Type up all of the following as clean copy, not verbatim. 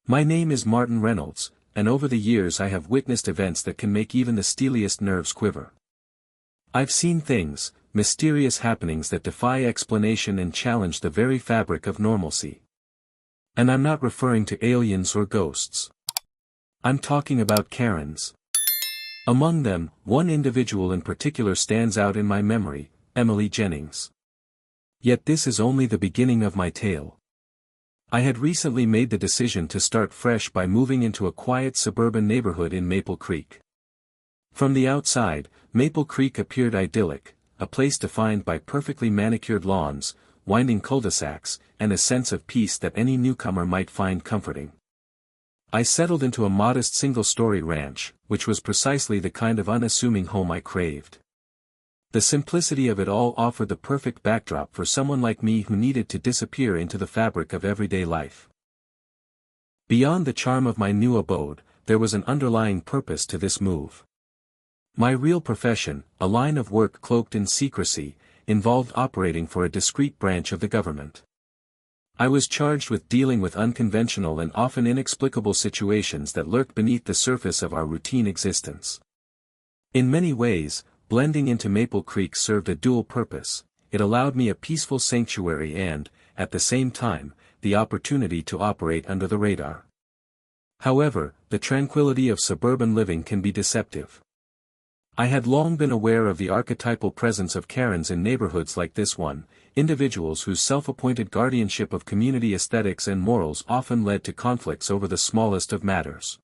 My name is Martin Reynolds, and over the years I have witnessed events that can make even the steeliest nerves quiver. I've seen things, mysterious happenings that defy explanation and challenge the very fabric of normalcy. And I'm not referring to aliens or ghosts. I'm talking about Karens. Among them, one individual in particular stands out in my memory, Emily Jennings. Yet this is only the beginning of my tale. I had recently made the decision to start fresh by moving into a quiet suburban neighborhood in Maple Creek. From the outside, Maple Creek appeared idyllic, a place defined by perfectly manicured lawns, winding cul-de-sacs, and a sense of peace that any newcomer might find comforting. I settled into a modest single-story ranch, which was precisely the kind of unassuming home I craved. The simplicity of it all offered the perfect backdrop for someone like me who needed to disappear into the fabric of everyday life. Beyond the charm of my new abode, there was an underlying purpose to this move. My real profession, a line of work cloaked in secrecy, involved operating for a discrete branch of the government. I was charged with dealing with unconventional and often inexplicable situations that lurked beneath the surface of our routine existence. In many ways, blending into Maple Creek served a dual purpose. It allowed me a peaceful sanctuary and, at the same time, the opportunity to operate under the radar. However, the tranquility of suburban living can be deceptive. I had long been aware of the archetypal presence of Karens in neighborhoods like this one, individuals whose self-appointed guardianship of community aesthetics and morals often led to conflicts over the smallest of matters.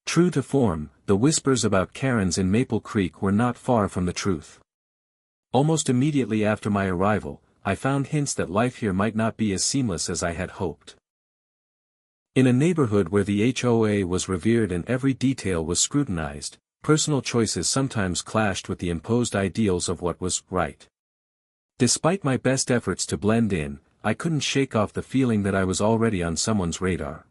True to form, the whispers about Karens in Maple Creek were not far from the truth. Almost immediately after my arrival, I found hints that life here might not be as seamless as I had hoped. In a neighborhood where the HOA was revered and every detail was scrutinized, personal choices sometimes clashed with the imposed ideals of what was right. Despite my best efforts to blend in, I couldn't shake off the feeling that I was already on someone's radar.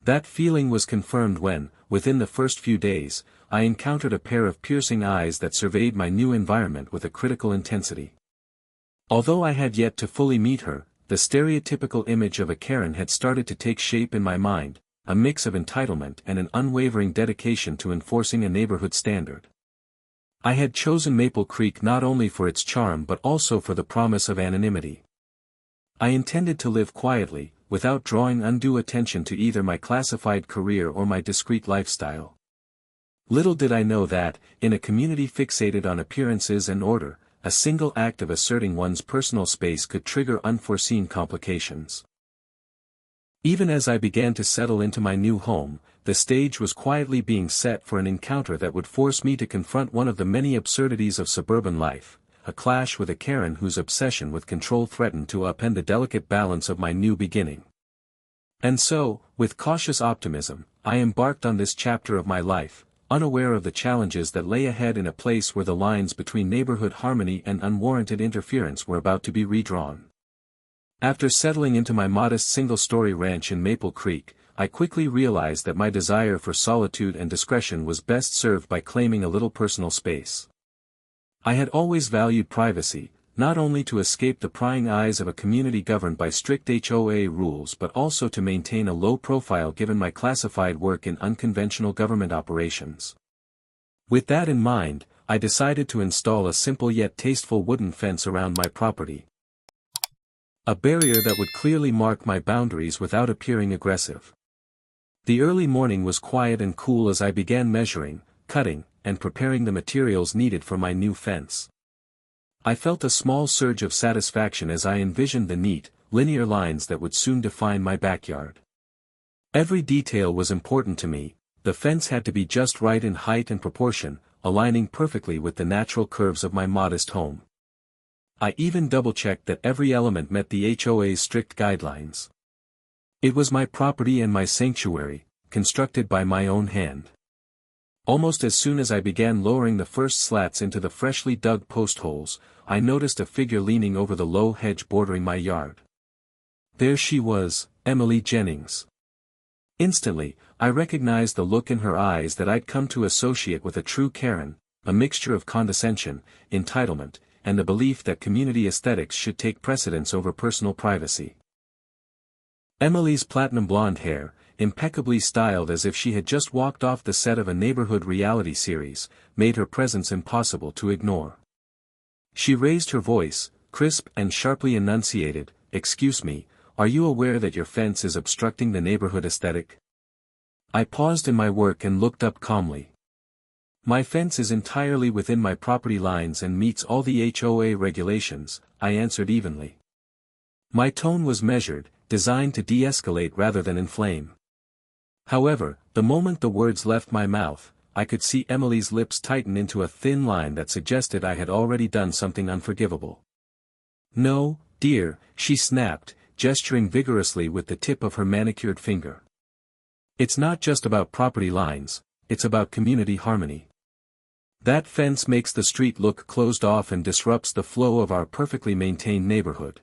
That feeling was confirmed when, within the first few days, I encountered a pair of piercing eyes that surveyed my new environment with a critical intensity. Although I had yet to fully meet her, the stereotypical image of a Karen had started to take shape in my mind, a mix of entitlement and an unwavering dedication to enforcing a neighborhood standard. I had chosen Maple Creek not only for its charm but also for the promise of anonymity. I intended to live quietly, without drawing undue attention to either my classified career or my discreet lifestyle. Little did I know that, in a community fixated on appearances and order, a single act of asserting one's personal space could trigger unforeseen complications. Even as I began to settle into my new home, the stage was quietly being set for an encounter that would force me to confront one of the many absurdities of suburban life, a clash with a Karen whose obsession with control threatened to upend the delicate balance of my new beginning. And so, with cautious optimism, I embarked on this chapter of my life, unaware of the challenges that lay ahead in a place where the lines between neighborhood harmony and unwarranted interference were about to be redrawn. After settling into my modest single-story ranch in Maple Creek, I quickly realized that my desire for solitude and discretion was best served by claiming a little personal space. I had always valued privacy, not only to escape the prying eyes of a community governed by strict HOA rules but also to maintain a low profile given my classified work in unconventional government operations. With that in mind, I decided to install a simple yet tasteful wooden fence around my property. A barrier that would clearly mark my boundaries without appearing aggressive. The early morning was quiet and cool as I began measuring, cutting, and preparing the materials needed for my new fence. I felt a small surge of satisfaction as I envisioned the neat, linear lines that would soon define my backyard. Every detail was important to me. The fence had to be just right in height and proportion, aligning perfectly with the natural curves of my modest home. I even double-checked that every element met the HOA's strict guidelines. It was my property and my sanctuary, constructed by my own hand. Almost as soon as I began lowering the first slats into the freshly dug post holes, I noticed a figure leaning over the low hedge bordering my yard. There she was, Emily Jennings. Instantly, I recognized the look in her eyes that I'd come to associate with a true Karen, a mixture of condescension, entitlement, and the belief that community aesthetics should take precedence over personal privacy. Emily's platinum blonde hair, impeccably styled as if she had just walked off the set of a neighborhood reality series, made her presence impossible to ignore. She raised her voice, crisp and sharply enunciated, "Excuse me, are you aware that your fence is obstructing the neighborhood aesthetic?" I paused in my work and looked up calmly. "My fence is entirely within my property lines and meets all the HOA regulations," I answered evenly. My tone was measured, designed to de-escalate rather than inflame. However, the moment the words left my mouth, I could see Emily's lips tighten into a thin line that suggested I had already done something unforgivable. "No, dear," she snapped, gesturing vigorously with the tip of her manicured finger. "It's not just about property lines, it's about community harmony. That fence makes the street look closed off and disrupts the flow of our perfectly maintained neighborhood."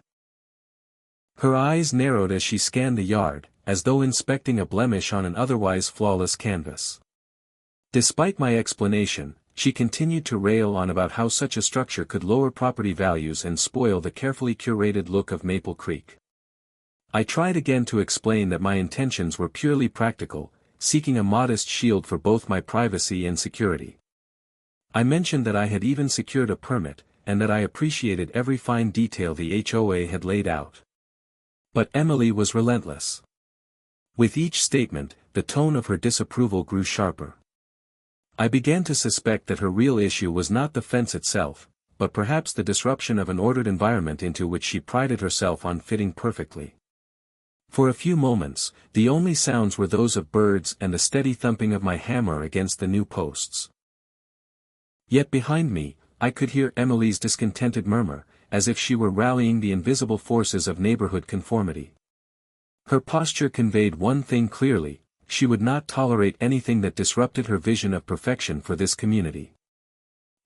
Her eyes narrowed as she scanned the yard, as though inspecting a blemish on an otherwise flawless canvas. Despite my explanation, she continued to rail on about how such a structure could lower property values and spoil the carefully curated look of Maple Creek. I tried again to explain that my intentions were purely practical, seeking a modest shield for both my privacy and security. I mentioned that I had even secured a permit, and that I appreciated every fine detail the HOA had laid out. But Emily was relentless. With each statement, the tone of her disapproval grew sharper. I began to suspect that her real issue was not the fence itself, but perhaps the disruption of an ordered environment into which she prided herself on fitting perfectly. For a few moments, the only sounds were those of birds and the steady thumping of my hammer against the new posts. Yet behind me, I could hear Emily's discontented murmur, as if she were rallying the invisible forces of neighborhood conformity. Her posture conveyed one thing clearly: she would not tolerate anything that disrupted her vision of perfection for this community.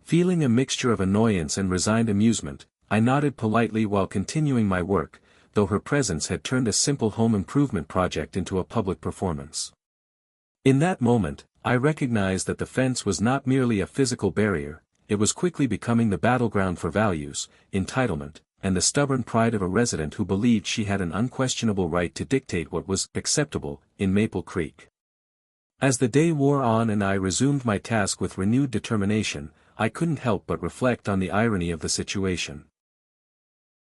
Feeling a mixture of annoyance and resigned amusement, I nodded politely while continuing my work, though her presence had turned a simple home improvement project into a public performance. In that moment, I recognized that the fence was not merely a physical barrier, it was quickly becoming the battleground for values, entitlement, and the stubborn pride of a resident who believed she had an unquestionable right to dictate what was acceptable in Maple Creek. As the day wore on and I resumed my task with renewed determination, I couldn't help but reflect on the irony of the situation.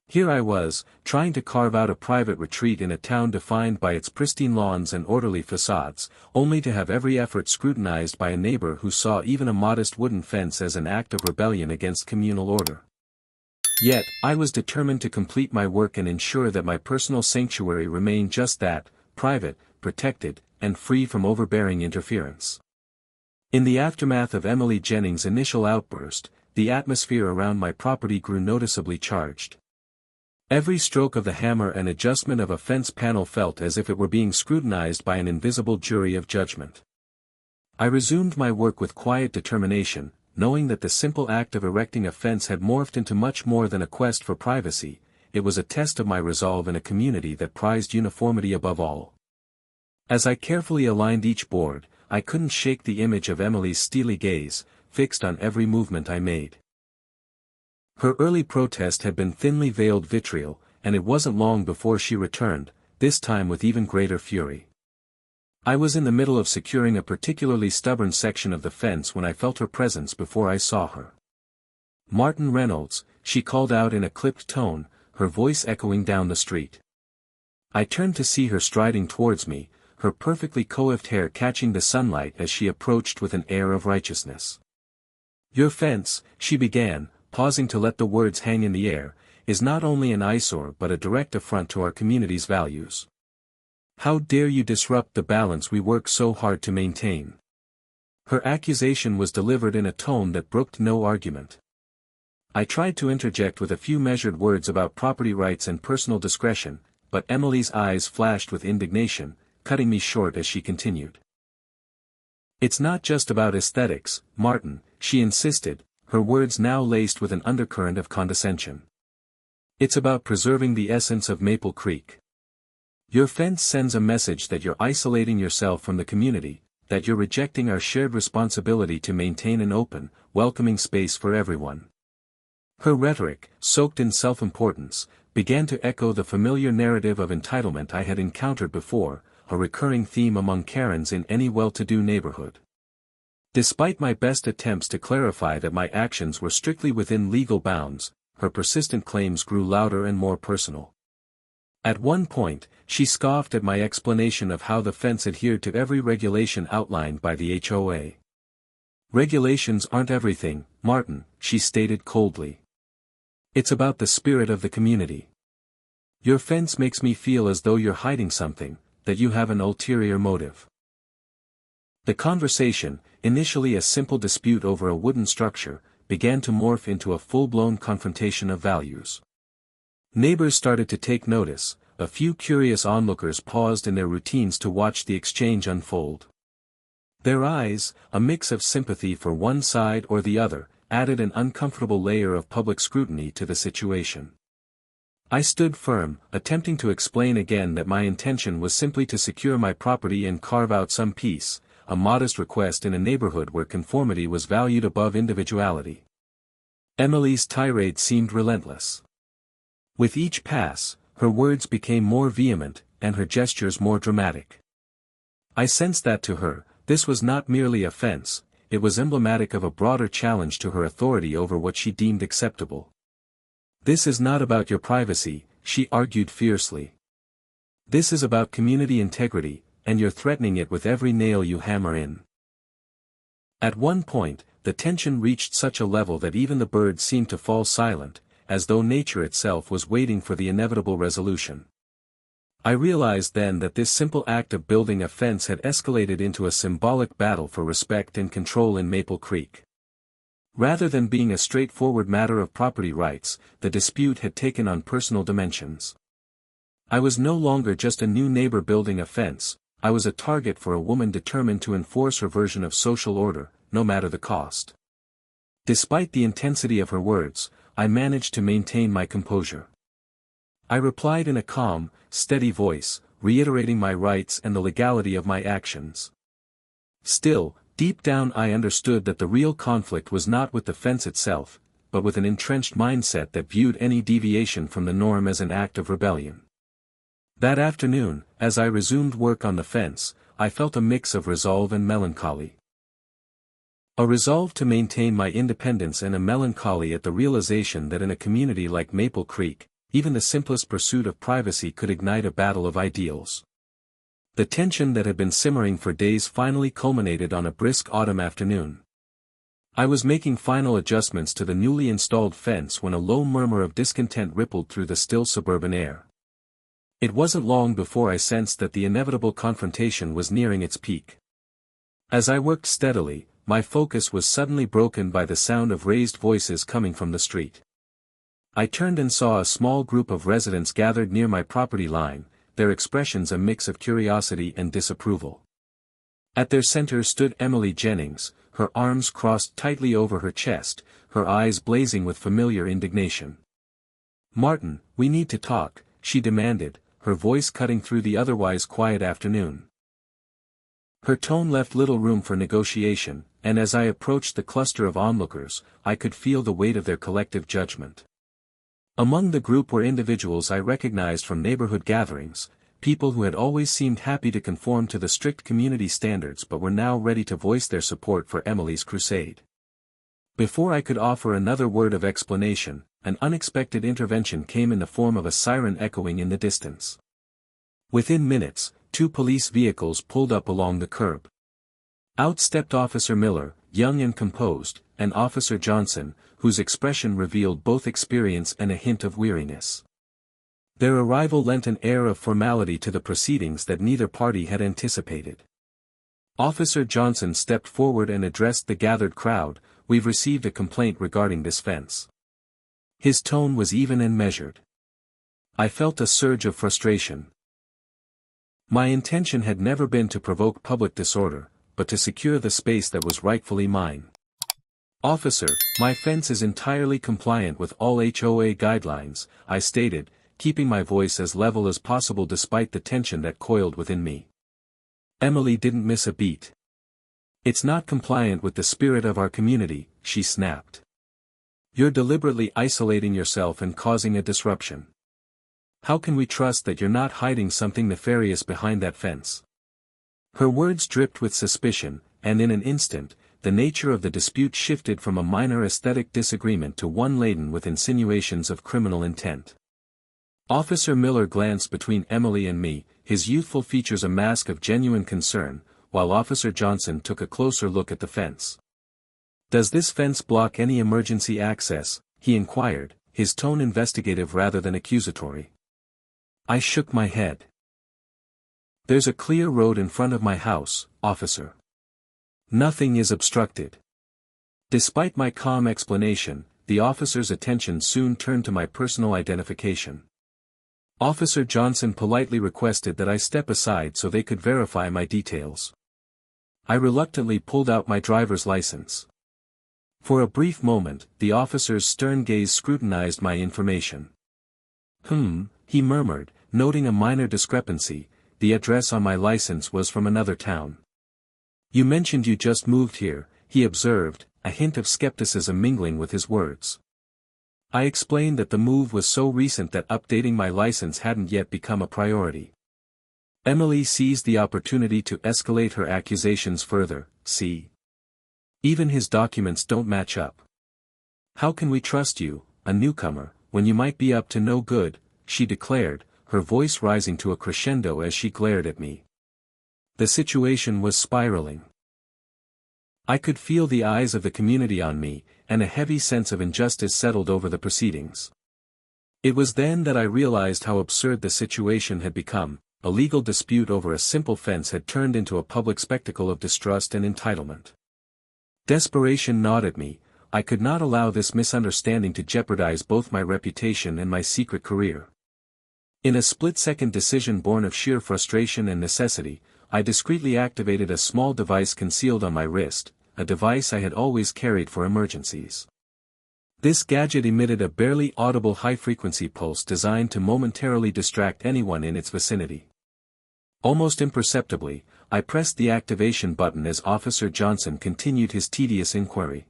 Here I was, trying to carve out a private retreat in a town defined by its pristine lawns and orderly facades, only to have every effort scrutinized by a neighbor who saw even a modest wooden fence as an act of rebellion against communal order. Yet, I was determined to complete my work and ensure that my personal sanctuary remained just that: private, protected, and free from overbearing interference. In the aftermath of Emily Jennings' initial outburst, the atmosphere around my property grew noticeably charged. Every stroke of the hammer and adjustment of a fence panel felt as if it were being scrutinized by an invisible jury of judgment. I resumed my work with quiet determination, knowing that the simple act of erecting a fence had morphed into much more than a quest for privacy. It was a test of my resolve in a community that prized uniformity above all. As I carefully aligned each board, I couldn't shake the image of Emily's steely gaze, fixed on every movement I made. Her early protest had been thinly veiled vitriol, and it wasn't long before she returned, this time with even greater fury. I was in the middle of securing a particularly stubborn section of the fence when I felt her presence before I saw her. "Martin Reynolds," she called out in a clipped tone, her voice echoing down the street. I turned to see her striding towards me, her perfectly coiffed hair catching the sunlight as she approached with an air of righteousness. "Your fence," she began, pausing to let the words hang in the air, "is not only an eyesore but a direct affront to our community's values. How dare you disrupt the balance we work so hard to maintain?" Her accusation was delivered in a tone that brooked no argument. I tried to interject with a few measured words about property rights and personal discretion, but Emily's eyes flashed with indignation, cutting me short as she continued. "It's not just about aesthetics, Martin," she insisted, her words now laced with an undercurrent of condescension. "It's about preserving the essence of Maple Creek. Your fence sends a message that you're isolating yourself from the community, that you're rejecting our shared responsibility to maintain an open, welcoming space for everyone." Her rhetoric, soaked in self-importance, began to echo the familiar narrative of entitlement I had encountered before, a recurring theme among Karens in any well-to-do neighborhood. Despite my best attempts to clarify that my actions were strictly within legal bounds, her persistent claims grew louder and more personal. At one point, she scoffed at my explanation of how the fence adhered to every regulation outlined by the HOA. "Regulations aren't everything, Martin," she stated coldly. "It's about the spirit of the community. Your fence makes me feel as though you're hiding something, that you have an ulterior motive." The conversation, initially a simple dispute over a wooden structure, began to morph into a full-blown confrontation of values. Neighbors started to take notice, a few curious onlookers paused in their routines to watch the exchange unfold. Their eyes, a mix of sympathy for one side or the other, added an uncomfortable layer of public scrutiny to the situation. I stood firm, attempting to explain again that my intention was simply to secure my property and carve out some peace, a modest request in a neighborhood where conformity was valued above individuality. Emily's tirade seemed relentless. With each pass, her words became more vehement, and her gestures more dramatic. I sensed that to her, this was not merely a fence, it was emblematic of a broader challenge to her authority over what she deemed acceptable. "This is not about your privacy," she argued fiercely. "This is about community integrity, and you're threatening it with every nail you hammer in." At one point, the tension reached such a level that even the birds seemed to fall silent, as though nature itself was waiting for the inevitable resolution. I realized then that this simple act of building a fence had escalated into a symbolic battle for respect and control in Maple Creek. Rather than being a straightforward matter of property rights, the dispute had taken on personal dimensions. I was no longer just a new neighbor building a fence, I was a target for a woman determined to enforce her version of social order, no matter the cost. Despite the intensity of her words, I managed to maintain my composure. I replied in a calm, steady voice, reiterating my rights and the legality of my actions. Still, deep down I understood that the real conflict was not with the fence itself, but with an entrenched mindset that viewed any deviation from the norm as an act of rebellion. That afternoon, as I resumed work on the fence, I felt a mix of resolve and melancholy. A resolve to maintain my independence and a melancholy at the realization that in a community like Maple Creek, even the simplest pursuit of privacy could ignite a battle of ideals. The tension that had been simmering for days finally culminated on a brisk autumn afternoon. I was making final adjustments to the newly installed fence when a low murmur of discontent rippled through the still suburban air. It wasn't long before I sensed that the inevitable confrontation was nearing its peak. As I worked steadily, my focus was suddenly broken by the sound of raised voices coming from the street. I turned and saw a small group of residents gathered near my property line, their expressions a mix of curiosity and disapproval. At their center stood Emily Jennings, her arms crossed tightly over her chest, her eyes blazing with familiar indignation. "Martin, we need to talk," she demanded, her voice cutting through the otherwise quiet afternoon. Her tone left little room for negotiation, and as I approached the cluster of onlookers, I could feel the weight of their collective judgment. Among the group were individuals I recognized from neighborhood gatherings, people who had always seemed happy to conform to the strict community standards but were now ready to voice their support for Emily's crusade. Before I could offer another word of explanation, an unexpected intervention came in the form of a siren echoing in the distance. Within minutes, 2 police vehicles pulled up along the curb. Out stepped Officer Miller, young and composed, and Officer Johnson, whose expression revealed both experience and a hint of weariness. Their arrival lent an air of formality to the proceedings that neither party had anticipated. Officer Johnson stepped forward and addressed the gathered crowd, "We've received a complaint regarding this fence." His tone was even and measured. I felt a surge of frustration. My intention had never been to provoke public disorder, but to secure the space that was rightfully mine. "Officer, my fence is entirely compliant with all HOA guidelines," I stated, keeping my voice as level as possible despite the tension that coiled within me. Emily didn't miss a beat. "It's not compliant with the spirit of our community," she snapped. "You're deliberately isolating yourself and causing a disruption." How can we trust that you're not hiding something nefarious behind that fence? Her words dripped with suspicion, and in an instant, the nature of the dispute shifted from a minor aesthetic disagreement to one laden with insinuations of criminal intent. Officer Miller glanced between Emily and me, his youthful features a mask of genuine concern, while Officer Johnson took a closer look at the fence. "Does this fence block any emergency access?" he inquired, his tone investigative rather than accusatory. I shook my head. "There's a clear road in front of my house, officer. Nothing is obstructed." Despite my calm explanation, the officer's attention soon turned to my personal identification. Officer Johnson politely requested that I step aside so they could verify my details. I reluctantly pulled out my driver's license. For a brief moment, the officer's stern gaze scrutinized my information. He murmured, noting a minor discrepancy. The address on my license was from another town. "You mentioned you just moved here," he observed, a hint of skepticism mingling with his words. I explained that the move was so recent that updating my license hadn't yet become a priority. Emily seized the opportunity to escalate her accusations further. "See? Even his documents don't match up. How can we trust you, a newcomer, when you might be up to no good?" she declared, her voice rising to a crescendo as she glared at me. The situation was spiraling. I could feel the eyes of the community on me, and a heavy sense of injustice settled over the proceedings. It was then that I realized how absurd the situation had become. A legal dispute over a simple fence had turned into a public spectacle of distrust and entitlement. Desperation gnawed at me. I could not allow this misunderstanding to jeopardize both my reputation and my secret career. In a split-second decision born of sheer frustration and necessity, I discreetly activated a small device concealed on my wrist, a device I had always carried for emergencies. This gadget emitted a barely audible high-frequency pulse designed to momentarily distract anyone in its vicinity. Almost imperceptibly, I pressed the activation button as Officer Johnson continued his tedious inquiry.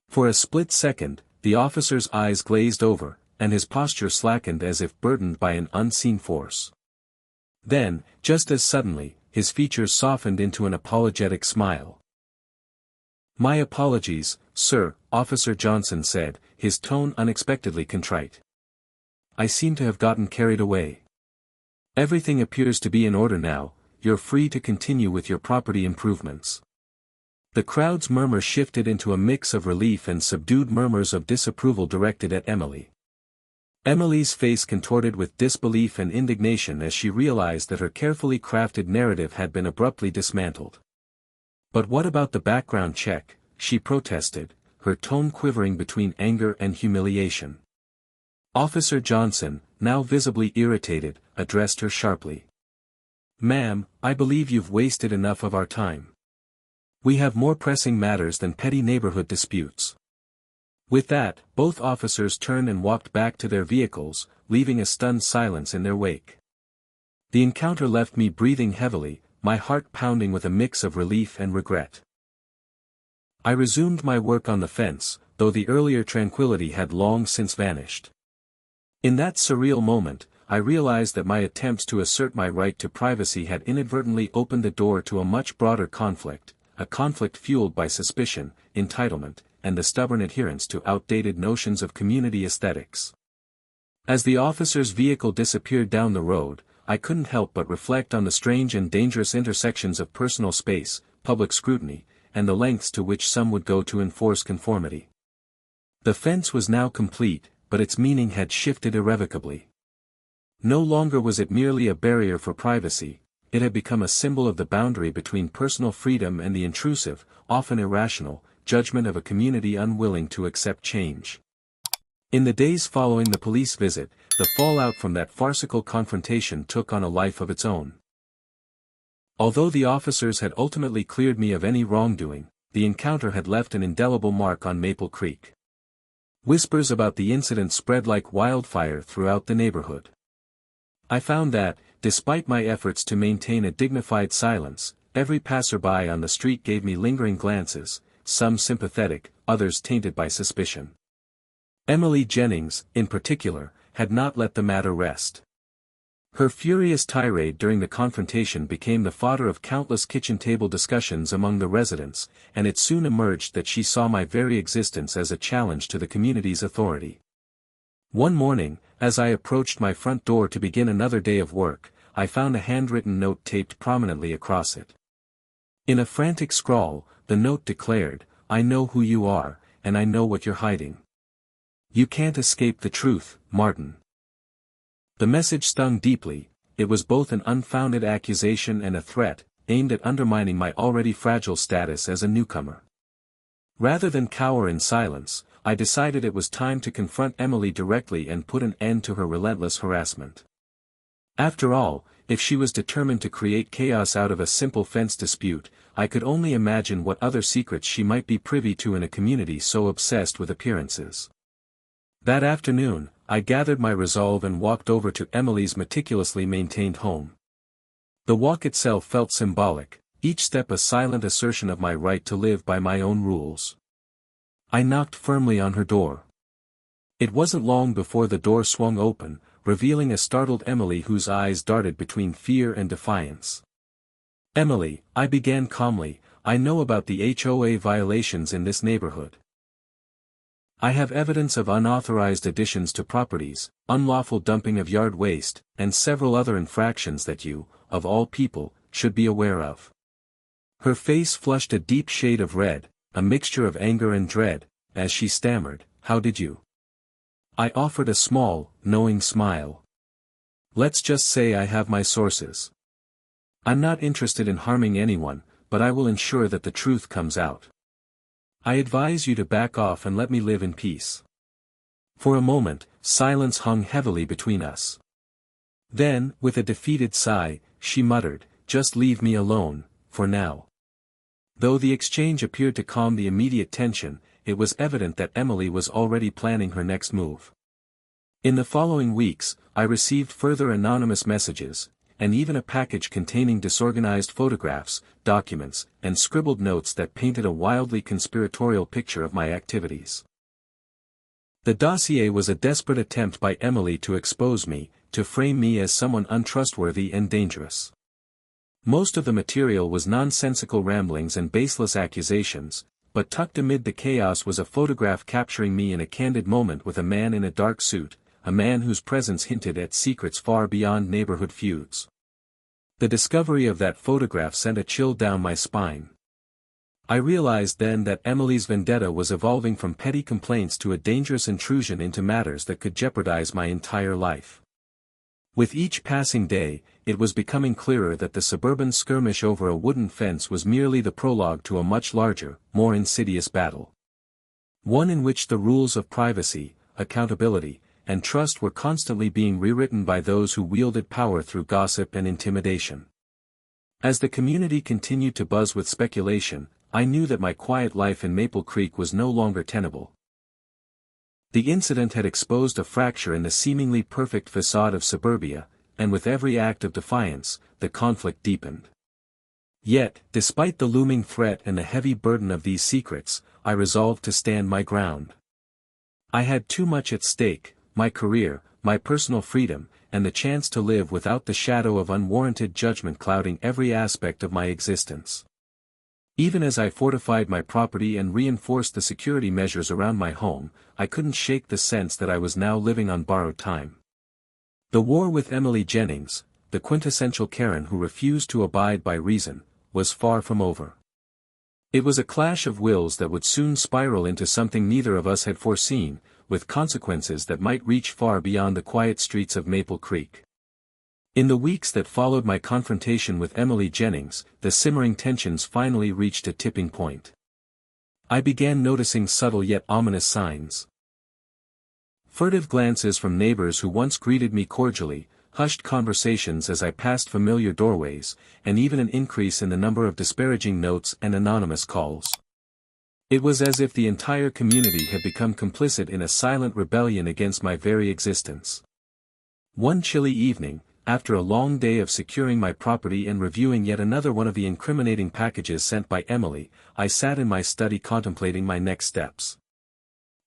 For a split second, the officer's eyes glazed over, and his posture slackened as if burdened by an unseen force. Then, just as suddenly, his features softened into an apologetic smile. "My apologies, sir," Officer Johnson said, his tone unexpectedly contrite. "I seem to have gotten carried away. Everything appears to be in order now. You're free to continue with your property improvements." The crowd's murmur shifted into a mix of relief and subdued murmurs of disapproval directed at Emily. Emily's face contorted with disbelief and indignation as she realized that her carefully crafted narrative had been abruptly dismantled. "But what about the background check?" she protested, her tone quivering between anger and humiliation. Officer Johnson, now visibly irritated, addressed her sharply. "Ma'am, I believe you've wasted enough of our time. We have more pressing matters than petty neighborhood disputes." With that, both officers turned and walked back to their vehicles, leaving a stunned silence in their wake. The encounter left me breathing heavily, my heart pounding with a mix of relief and regret. I resumed my work on the fence, though the earlier tranquility had long since vanished. In that surreal moment, I realized that my attempts to assert my right to privacy had inadvertently opened the door to a much broader conflict, a conflict fueled by suspicion, entitlement, and the stubborn adherence to outdated notions of community aesthetics. As the officer's vehicle disappeared down the road, I couldn't help but reflect on the strange and dangerous intersections of personal space, public scrutiny, and the lengths to which some would go to enforce conformity. The fence was now complete, but its meaning had shifted irrevocably. No longer was it merely a barrier for privacy, it had become a symbol of the boundary between personal freedom and the intrusive, often irrational, judgment of a community unwilling to accept change. In the days following the police visit, the fallout from that farcical confrontation took on a life of its own. Although the officers had ultimately cleared me of any wrongdoing, the encounter had left an indelible mark on Maple Creek. Whispers about the incident spread like wildfire throughout the neighborhood. I found that, despite my efforts to maintain a dignified silence, every passerby on the street gave me lingering glances, some sympathetic, others tainted by suspicion. Emily Jennings, in particular, had not let the matter rest. Her furious tirade during the confrontation became the fodder of countless kitchen table discussions among the residents, and it soon emerged that she saw my very existence as a challenge to the community's authority. One morning, as I approached my front door to begin another day of work, I found a handwritten note taped prominently across it. In a frantic scrawl, the note declared, "I know who you are, and I know what you're hiding. You can't escape the truth, Martin." The message stung deeply. It was both an unfounded accusation and a threat, aimed at undermining my already fragile status as a newcomer. Rather than cower in silence, I decided it was time to confront Emily directly and put an end to her relentless harassment. After all, if she was determined to create chaos out of a simple fence dispute, I could only imagine what other secrets she might be privy to in a community so obsessed with appearances. That afternoon, I gathered my resolve and walked over to Emily's meticulously maintained home. The walk itself felt symbolic, each step a silent assertion of my right to live by my own rules. I knocked firmly on her door. It wasn't long before the door swung open, revealing a startled Emily whose eyes darted between fear and defiance. "Emily," I began calmly, "I know about the HOA violations in this neighborhood. I have evidence of unauthorized additions to properties, unlawful dumping of yard waste, and several other infractions that you, of all people, should be aware of." Her face flushed a deep shade of red, a mixture of anger and dread, as she stammered, "How did you?" I offered a small, knowing smile. "Let's just say I have my sources. I'm not interested in harming anyone, but I will ensure that the truth comes out. I advise you to back off and let me live in peace." For a moment, silence hung heavily between us. Then, with a defeated sigh, she muttered, "Just leave me alone, for now." Though the exchange appeared to calm the immediate tension, it was evident that Emily was already planning her next move. In the following weeks, I received further anonymous messages, and even a package containing disorganized photographs, documents, and scribbled notes that painted a wildly conspiratorial picture of my activities. The dossier was a desperate attempt by Emily to expose me, to frame me as someone untrustworthy and dangerous. Most of the material was nonsensical ramblings and baseless accusations, but tucked amid the chaos was a photograph capturing me in a candid moment with a man in a dark suit, a man whose presence hinted at secrets far beyond neighborhood feuds. The discovery of that photograph sent a chill down my spine. I realized then that Emily's vendetta was evolving from petty complaints to a dangerous intrusion into matters that could jeopardize my entire life. With each passing day, it was becoming clearer that the suburban skirmish over a wooden fence was merely the prologue to a much larger, more insidious battle. One in which the rules of privacy, accountability, and trust were constantly being rewritten by those who wielded power through gossip and intimidation. As the community continued to buzz with speculation, I knew that my quiet life in Maple Creek was no longer tenable. The incident had exposed a fracture in the seemingly perfect facade of suburbia, and with every act of defiance, the conflict deepened. Yet, despite the looming threat and the heavy burden of these secrets, I resolved to stand my ground. I had too much at stake: my career, my personal freedom, and the chance to live without the shadow of unwarranted judgment clouding every aspect of my existence. Even as I fortified my property and reinforced the security measures around my home, I couldn't shake the sense that I was now living on borrowed time. The war with Emily Jennings, the quintessential Karen who refused to abide by reason, was far from over. It was a clash of wills that would soon spiral into something neither of us had foreseen, with consequences that might reach far beyond the quiet streets of Maple Creek. In the weeks that followed my confrontation with Emily Jennings, the simmering tensions finally reached a tipping point. I began noticing subtle yet ominous signs. Furtive glances from neighbors who once greeted me cordially, hushed conversations as I passed familiar doorways, and even an increase in the number of disparaging notes and anonymous calls. It was as if the entire community had become complicit in a silent rebellion against my very existence. One chilly evening, after a long day of securing my property and reviewing yet another one of the incriminating packages sent by Emily, I sat in my study contemplating my next steps.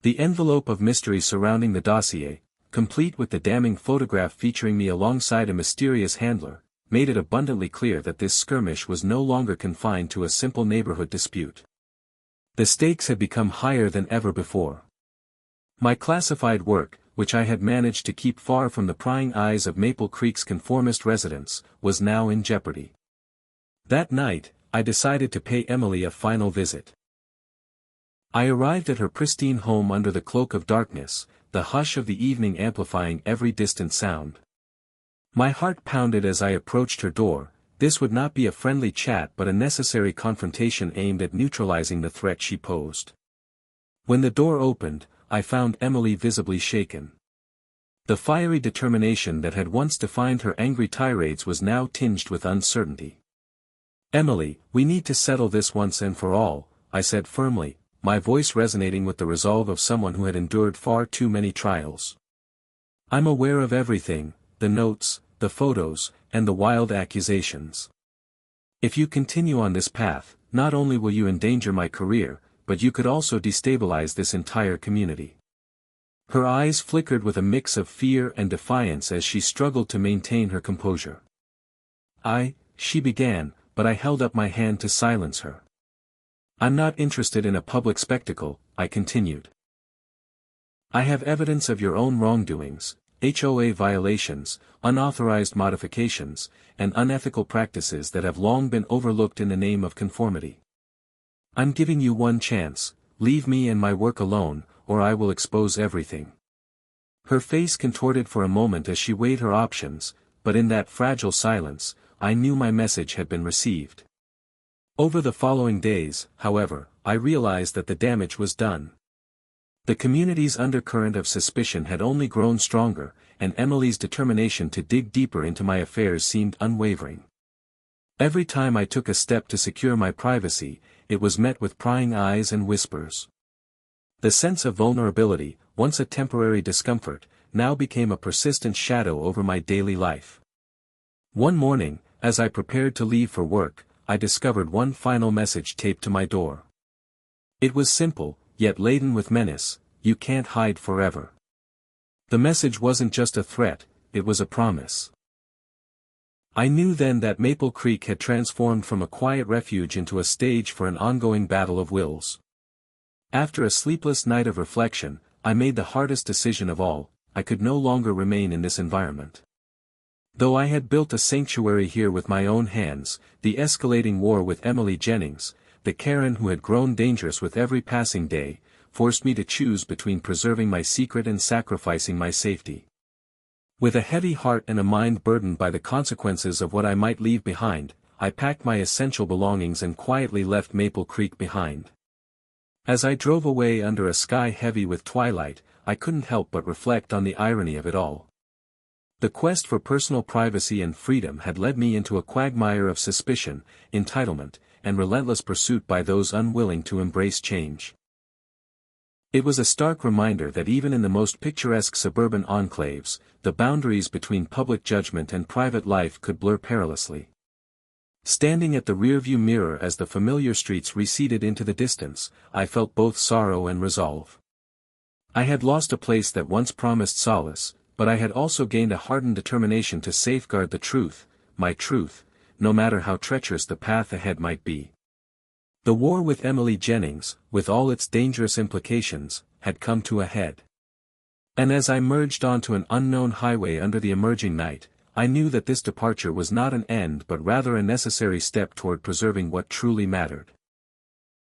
The envelope of mystery surrounding the dossier, complete with the damning photograph featuring me alongside a mysterious handler, made it abundantly clear that this skirmish was no longer confined to a simple neighborhood dispute. The stakes had become higher than ever before. My classified work, which I had managed to keep far from the prying eyes of Maple Creek's conformist residents, was now in jeopardy. That night, I decided to pay Emily a final visit. I arrived at her pristine home under the cloak of darkness, the hush of the evening amplifying every distant sound. My heart pounded as I approached her door. This would not be a friendly chat but a necessary confrontation aimed at neutralizing the threat she posed. When the door opened, I found Emily visibly shaken. The fiery determination that had once defined her angry tirades was now tinged with uncertainty. "Emily, we need to settle this once and for all," I said firmly, my voice resonating with the resolve of someone who had endured far too many trials. "I'm aware of everything, the notes, the photos, and the wild accusations. If you continue on this path, not only will you endanger my career, but you could also destabilize this entire community." Her eyes flickered with a mix of fear and defiance as she struggled to maintain her composure. She began, but I held up my hand to silence her. "I'm not interested in a public spectacle," I continued. "I have evidence of your own wrongdoings, HOA violations, unauthorized modifications, and unethical practices that have long been overlooked in the name of conformity. I'm giving you one chance, leave me and my work alone, or I will expose everything." Her face contorted for a moment as she weighed her options, but in that fragile silence, I knew my message had been received. Over the following days, however, I realized that the damage was done. The community's undercurrent of suspicion had only grown stronger, and Emily's determination to dig deeper into my affairs seemed unwavering. Every time I took a step to secure my privacy, it was met with prying eyes and whispers. The sense of vulnerability, once a temporary discomfort, now became a persistent shadow over my daily life. One morning, as I prepared to leave for work, I discovered one final message taped to my door. It was simple, yet laden with menace: "You can't hide forever." The message wasn't just a threat, it was a promise. I knew then that Maple Creek had transformed from a quiet refuge into a stage for an ongoing battle of wills. After a sleepless night of reflection, I made the hardest decision of all: I could no longer remain in this environment. Though I had built a sanctuary here with my own hands, the escalating war with Emily Jennings, the Karen who had grown dangerous with every passing day, forced me to choose between preserving my secret and sacrificing my safety. With a heavy heart and a mind burdened by the consequences of what I might leave behind, I packed my essential belongings and quietly left Maple Creek behind. As I drove away under a sky heavy with twilight, I couldn't help but reflect on the irony of it all. The quest for personal privacy and freedom had led me into a quagmire of suspicion, entitlement, and relentless pursuit by those unwilling to embrace change. It was a stark reminder that even in the most picturesque suburban enclaves, the boundaries between public judgment and private life could blur perilously. Standing at the rearview mirror as the familiar streets receded into the distance, I felt both sorrow and resolve. I had lost a place that once promised solace, but I had also gained a hardened determination to safeguard the truth, my truth, no matter how treacherous the path ahead might be. The war with Emily Jennings, with all its dangerous implications, had come to a head. And as I merged onto an unknown highway under the emerging night, I knew that this departure was not an end but rather a necessary step toward preserving what truly mattered.